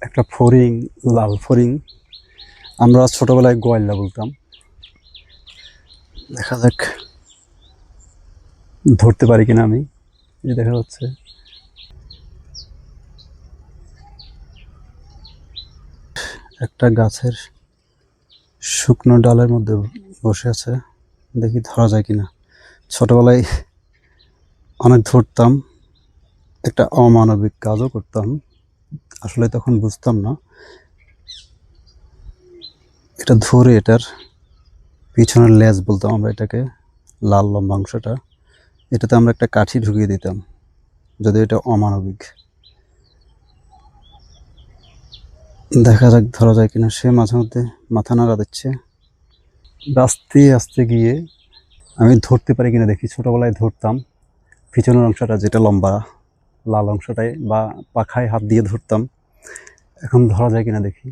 একটা ফড়িং, লাল ফড়িং। আমরা ছোটবেলায় গোয়াল্লা বলতাম। দেখা যাক ধরতে পারি কিনা আমি। এই দেখা যাচ্ছে একটা গাছের শুকনো ডালের মধ্যে বসে আছে, দেখি ধরা যায় কিনা। ছোটবেলায় অনেক ধরতাম, একটা অমানবিক কাজও করতাম, আসলে তখন বুঝতাম না। এটা ধরে এটার পিছনের লেজ বলতাম আমরা এটাকে, লাল লম্বা অংশটা, এটাতে আমরা একটা কাঠি ঢুকিয়ে দিতাম, যদি এটা অমানবিক। দেখা যাক ধরা যায় কিনা। সে মাঝে মধ্যে মাথা নাড়া দিচ্ছে। আস্তে আস্তে গিয়ে আমি ধরতে পারি কিনা দেখি। ছোটবেলায় ধরতাম পিছনের অংশটা, যেটা লম্বা লাল অংশটায়, বা পাখায় হাত দিয়ে ধরতাম। এখন ধরা যায় কিনা দেখি,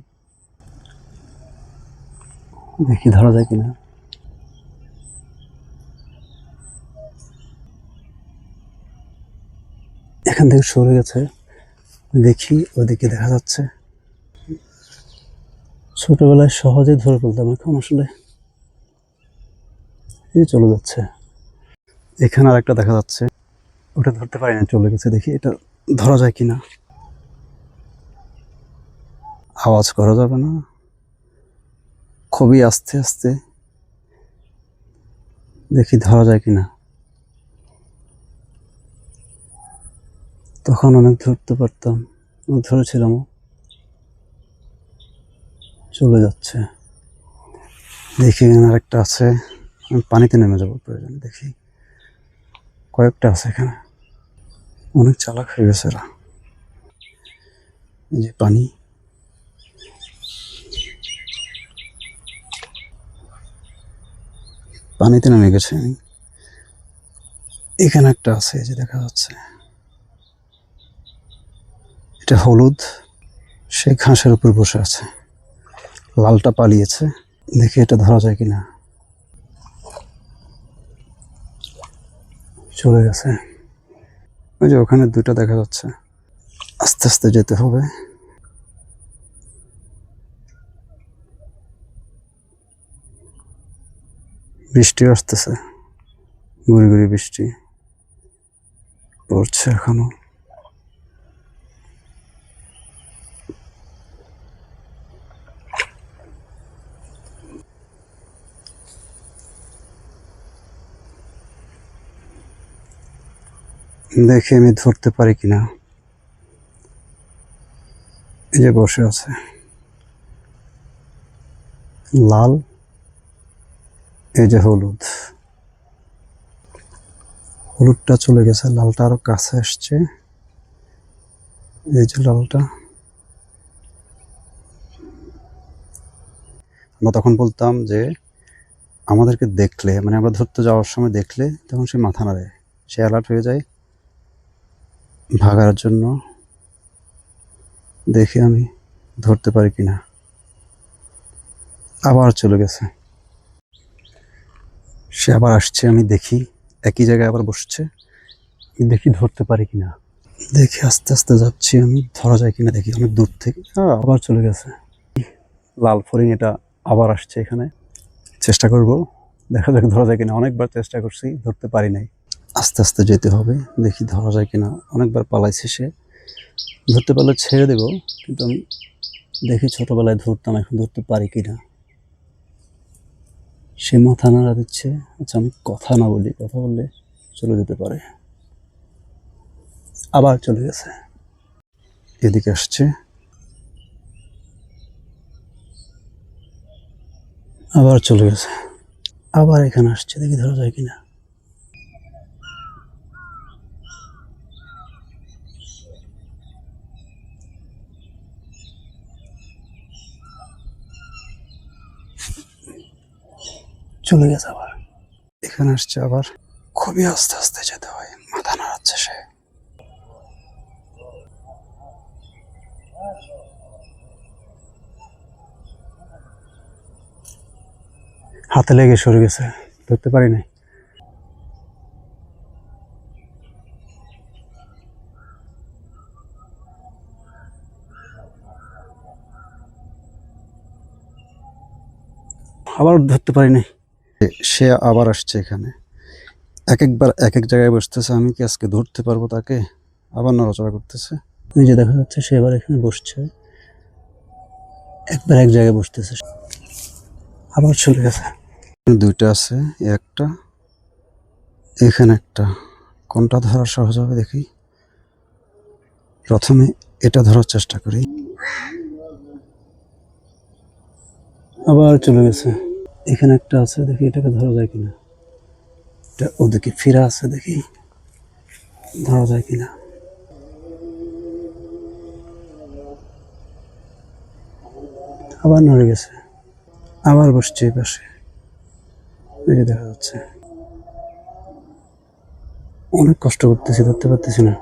দেখি ধরা যায় কিনা। এখান থেকে সরে গেছে, দেখি ওদিকে দেখা যাচ্ছে। ছোটবেলায় সহজে ধরে ফেলতাম, এখন আসলে এই চলে যাচ্ছে। এখানে আর একটা দেখা যাচ্ছে, ওটা ধরতে পারি না, চলে গেছে। দেখি এটা ধরা যায় কিনা। আওয়াজ করা যাবে না, খুবই আস্তে আস্তে দেখি ধরা যায় কিনা। তখন অনেক ধরতে পারতাম, ধরেছিলামও। চলে যাচ্ছে। দেখি এখানে আরেকটা আছে। আমি পানিতে নেমে যাবো প্রয়োজন। দেখি কয়েকটা আছে এখানে। অনেক চালাক হয়ে গেছে এরা। এই যে পানি, পানিতে নেমে গেছে। আমি এখানে একটা আছে, এই যে দেখা যাচ্ছে। এটা হলুদ, সে ঘাসের উপর বসে আছে। লালটা পালিয়েছে। দেখি এটা ধরা যায় কিনা। চলে গেছে। ওই যে ওখানে দুটো দেখা যাচ্ছে। আস্তে আস্তে যেতে হবে। বৃষ্টি আসতেছে, গুড়ি গুড়ি বৃষ্টি পড়ছে এখনো। দেখি আমি ধরতে পারি কিনা। এই যে বসে আছে, লাল, এই যে হলুদ। হলুদটা চলে গেছে, লালটা আরো কাছে আসছে। এই যে লালটা। আমরা তখন বলতাম যে আমাদেরকে দেখলে, মানে আমরা ধরতে যাওয়ার সময় দেখলে, তখন সে মাথা নাড়ে, সে অ্যালার্ট হয়ে যায় ভাগার জন্য। দেখি আমি ধরতে পারি কিনা। আবার চলে গেছে। সে আবার আসছে, আমি দেখি একই জায়গায় আবার বসছে। আমি দেখি ধরতে পারি কিনা। দেখি আস্তে আস্তে যাচ্ছি আমি, ধরা যায় কিনা দেখি অনেক দূর থেকে। আবার চলে গেছে। লাল ফড়িং এটা আবার আসছে এখানে। চেষ্টা করব, দেখা যাক ধরা যায় কিনা। অনেকবার চেষ্টা করছি, ধরতে পারি নাই। আস্তে আস্তে যেতে হবে, দেখি ধরা যায় কিনা। অনেকবার পালাইছে সে, ধরতে পারলে ছেড়ে দেব। কিন্তু আমি দেখি ছোটবেলায় ধরতাম, এখন ধরতে পারি কিনা। সে মাথা নাড়া দিচ্ছে। আচ্ছা, আমি কথা না বলি, কথা বললে চলে যেতে পারে। আবার চলে গেছে, এদিকে আসছে। আবার চলে গেছে, আবার এখানে আসছে। দেখি ধরা যায় কিনা। চলে গেছে আবার, এখানে আসছে আবার। খুবই আস্তে আস্তে যেতে হয়, মাথা নাড়াচ্ছে সে। হাতে লেগে সরে গেছে, ধরতে পারি নাই। আবার ধরতে পারিনি। সে আবার আসছে এখানে, একবার এক এক জায়গায় বসতেছে। আমি কি আজকে ধরতে পারবো তাকে? আবার নড়াচড়া করতেছে। এই যে দেখা যাচ্ছে সে এবার এখানে বসছে, একবার এক জায়গায় বসতেছে, আবার চলে গেছে। দুইটা আছে, একটা এখানে একটা। কোনটা ধরা সহজ হবে দেখি। প্রথমে এটা ধরার চেষ্টা করি। আবার চলে গেছে। এখানে একটা আছে, দেখি এটাকে ধরা যায় কিনা। এটা ওদিকে ফিরে আছে, দেখি ধরা যায় কিনা। আবার নড়ে গেছে, আবার বসছে এই পাশে, এই যে দেখা যাচ্ছে। অনেক কষ্ট করতেছি, ধরতে পারতেছি না।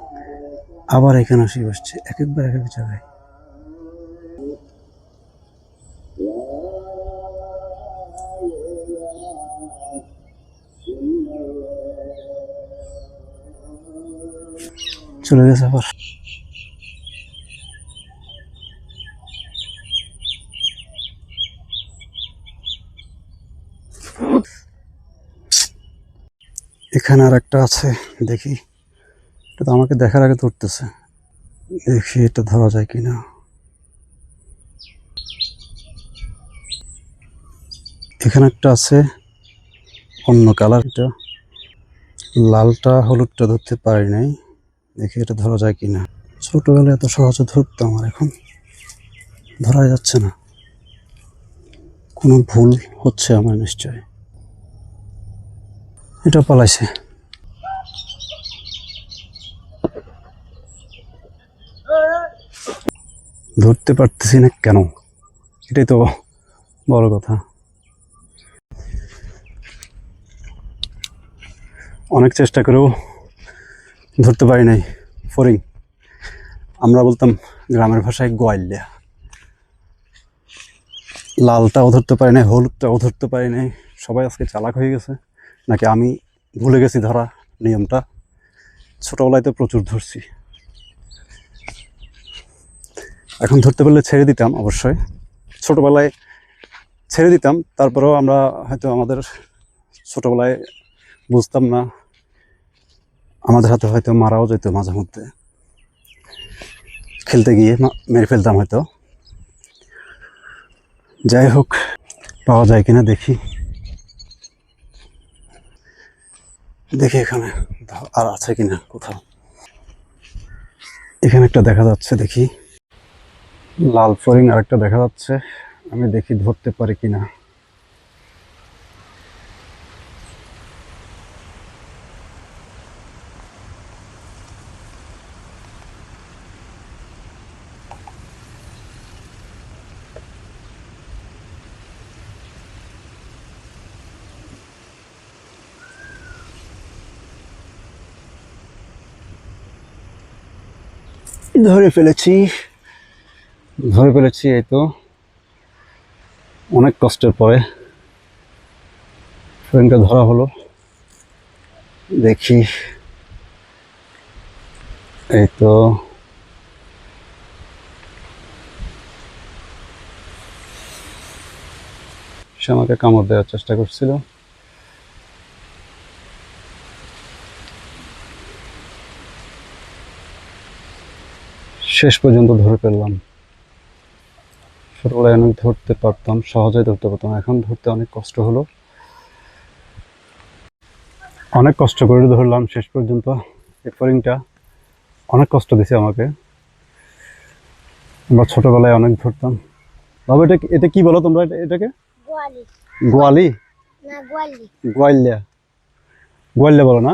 আবার এখানে আসি বসছে, এক একবার এক এক জায়গায়। চলে গেছে আবার। এখানে আর একটা আছে, দেখি। এটা তো আমাকে দেখার আগে ধরতেছে, দেখি এটা ধরা যায় কিনা। এখানে একটা আছে অন্য কালার, এটা লালটা হলুদটা ধরতে পারি নাই, দেখি এটা ধরা যায় কিনা। ছোটবেলায় এত সহজে ধরতাম, আর এখন ধরা যাচ্ছে না। কোনো ভুল হচ্ছে আমার নিশ্চয়। এটা পালাইছে। ধরতে পারতেছি না কেন, এটাই তো বড় কথা। অনেক চেষ্টা করেও ধরতে পারি নাই ফড়িং। আমরা বলতাম গ্রামের ভাষায় গোয়াল্যা। লালটাও ধরতে পারি নাই, হলুদটাও ধরতে পারি নাই। সবাই আজকে চালাক হয়ে গেছে, নাকি আমি ভুলে গেছি ধরা নিয়মটা। ছোটবেলায় তো প্রচুর ধরছি, এখন ধরতে পারলে ছেড়ে দিতাম অবশ্যই। ছোটবেলায় ছেড়ে দিতাম, তারপরেও আমরা হয়তো আমাদের ছোটবেলায় বুঝতাম না, আমাদের হাতে হয়তো মারাও যেত মাঝে মধ্যে, খেলতে গিয়ে মেরে ফেলতাম হয়তো। যাই হোক, পাওয়া যায় কিনা দেখি। দেখি এখানে আর আছে কিনা কোথাও। এখানে একটা দেখা যাচ্ছে, দেখি লাল ফড়িং আর একটা দেখা যাচ্ছে। আমি দেখি ধরতে পারি কিনা। ধরে ফেলেছি, ধরে ফেলেছি। এই তো অনেক কষ্টের পরে ফড়িংটা ধরা হলো। দেখি, এই তো সে আমাকে কামড় দেওয়ার চেষ্টা করছিল। শেষ পর্যন্ত ধরে ফেললাম। ছোটবেলায় অনেক ধরতে পারতাম, সহজেই ধরতে পারতাম, এখন ধরতে অনেক কষ্ট হলো। অনেক কষ্ট করে ধরলাম শেষ পর্যন্ত। এই ফড়িংটা অনেক কষ্ট দিছে আমাকে। আমরা ছোটবেলায় অনেক ধরতাম। বাবা, এটা এটা কি বলো তোমরা? এটাকে গোয়ালি। গোয়ালি, না, গোয়ালি। গোয়াল্যা, গোয়াল্যা বলো না?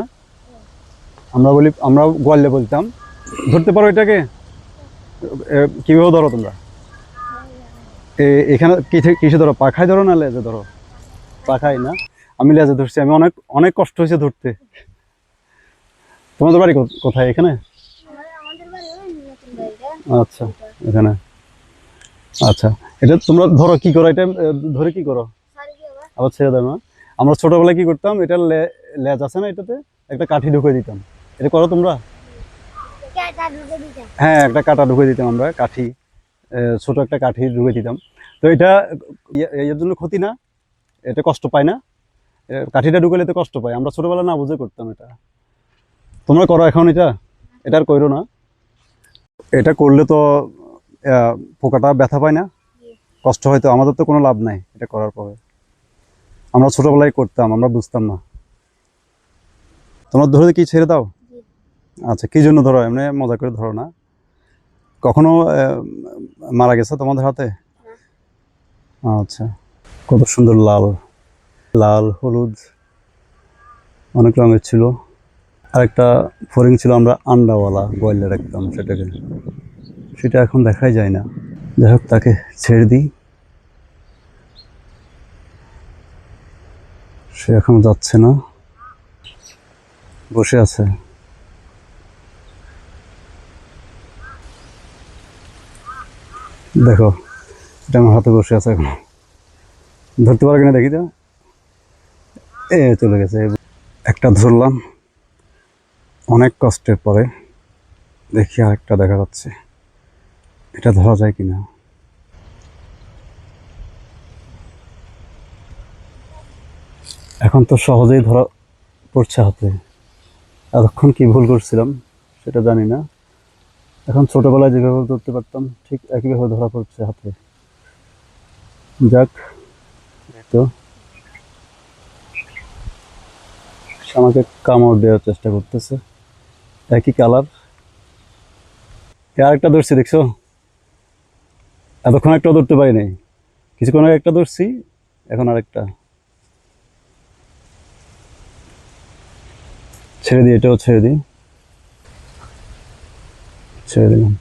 আমরা বলি, আমরা গোয়াল্যা বলতাম। ধরতে পারো এটাকে? কিভাবে ধরো তোমরা? এখানে কিসে ধরো? পাখায় ধরো না লেজে ধরো? পাখায় না, আমি লেজে ধরছি। আমি অনেক অনেক কষ্ট হয়েছে ধরতে। তোমাদের বাড়ি কোথায়? এখানে? আমাদের বাড়ি ওই নতুন বাড়িটা। আচ্ছা, এখানে। আচ্ছা, এটা তোমরা ধরো কি করো? এটা ধরে কি করো? সারি কি আবার? আবার ছেড়ে দাও না? আমরা ছোটবেলায় কি করতাম, এটা লেজ আছে না, এটাতে একটা কাঠি ঢুকে দিতাম। এটা করো তোমরা? কেটা ঢুকে দিতাম। হ্যাঁ, একটা কাঁটা ঢুকে দিতাম আমরা, কাঠি, ছোট একটা কাঠি ঢুকে দিতাম। তো এটা এর জন্য ক্ষতি না? এটা কষ্ট পায় না? কাঠিটা ঢুকালে তো কষ্ট পায়, আমরা ছোটবেলা না বুঝে করতাম এটা। তোমরা করো এখন এটা, এটা আর করো না। এটা করলে তো পোকাটা ব্যথা পায় না, কষ্ট হয়তো, আমাদের তো কোনো লাভ নাই এটা করার পরে। আমরা ছোটবেলায় করতাম, আমরা বুঝতাম না। তোমরা ধরে কি ছেড়ে দাও? আচ্ছা, কি জন্য ধরো? এমনি মজা করে ধরো না? কখনো মারা গেছে তোমাদের হাতে? আচ্ছা, কত সুন্দর লাল লাল হলুদ অনেক রঙের ছিল। আরেকটা ফড়িং ছিল, আমরা আন্ডাওয়ালা গোয়ালে রাখতাম সেটাকে, সেটা এখন দেখাই যায় না। যাই হোক, তাকে ছেড়ে দিই, সে এখন যাচ্ছে না, বসে আছে। দেখো, এটা আমার হাতে বসে আছে এখন, ধরতে পারো কিনা দেখি তো। চলে গেছে। একটা ধরলাম অনেক কষ্টের পরে, দেখি আরেকটা দেখা যাচ্ছে, এটা ধরা যায় কিনা। এখন তো সহজেই ধরা পড়ছে হাতে, এতক্ষণ কি ভুল করছিলাম সেটা জানি না। এখন ছোটবেলায় যেভাবে ধরতে পারতাম ঠিক একইভাবে ধরা পড়ছে হাতে। যাক, এই তো সে আমাকে কামড় দেওয়ার চেষ্টা করতেছে, একই কালার। আরেকটা ধরছি, দেখছো? এতক্ষণ একটা ধরতে পারি নাই, কিছুক্ষণ আগে একটা ধরছি, এখন আরেকটা। ছেড়ে দিই, এটাও ছেড়ে দিই, ছেড়ে দিলাম।